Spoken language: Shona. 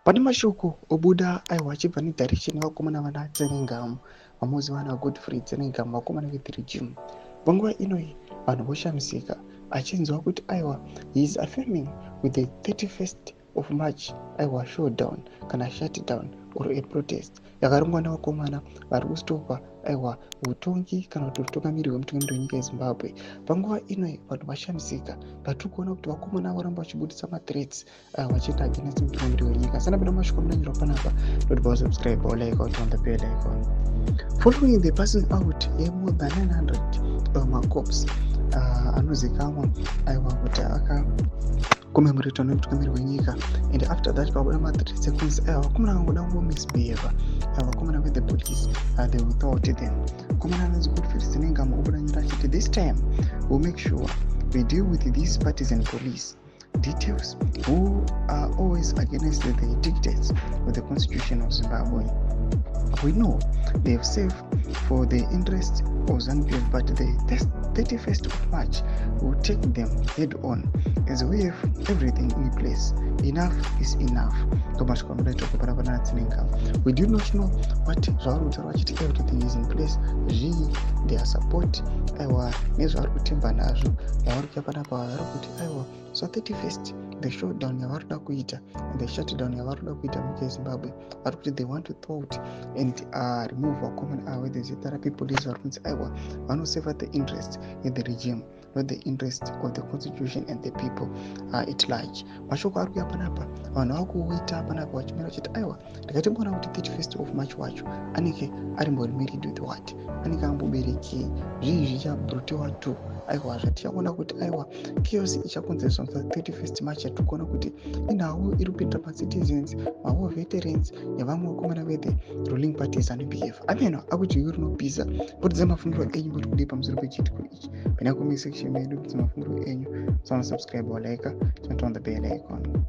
Pane mashoko obuda aiwa achibva nedirection yevakomana vana Tsenengamu, vamuzi vana Godfrey Tsenengamu, vakomana veDirijimu. Panguva inoyi vanhu voshamisika achinzwa kuti aiwa he is affirming with the 31st of March aiwa showdown kana shutdown or a protest yakarongwa navakomana vari kustopa aiwa utongi kana kuti utungamiri hwemutungamiri wenyika yeZimbabwe. Panguva inoyi vanhu vashamisika vatiri kuona kuti vakomana varamba vachibudisa mathreats vachienda against mutungamiri wenyika. Sana pena mashoko amunanyora panapa, don't forget to subscribe or like out on the bell icon. Following the passing out more than 900 macorps anozikamwa aiwa kuti akakomemoratwa nemutungamiri wenyika, and after that pabuda mathreats ekunzi vakomana vangoda kungomisbehave, vakomana with the police they will thwart them. Vakomana anonzi Godfrey Tsenengamu obuda nyora achiti this time we'll make sure we deal with these partisan police details who are always against the dictates of the constitution of Zimbabwe. We know they have served for the interest of ZANU-PF, but the 31st of March will take them head on as we have everything in place. Enough is enough. We do not know what everything is in place. Their support so 31st the showdown yavaroda kuita and the shutdown yavaroda kuita munyika yeZimbabwe vari kuti they want to thwart and remove vakomana ava with the ZRP police vari kunzi aiwa vanoseva the interest of the regime, not the interest of the constitution and the people at large. Mashoko ari kuya panapa vanhu vakuita panapa vachimira vachiti aiwa ndakatimboona kuti 31st of March wacho anenge arimbori married with what, anenge amboberekei, zvii zvichabhurotiwa tu aiwa zvatichaona kuti aiwa chaos ichakonzerwa 31st March yatikuona kuti inhau iri kupinda pacitizens, mavo veterans nevamwe vakomana vethe ruling party ZANU-PF. Ameno akuti iwe rinopisa potidza mafungiro enyu muri kudii pamusoro pechitiko ichi. Pena comment section medu kuti mafungiro enyu. Subscribe or like, turn on the bell icon.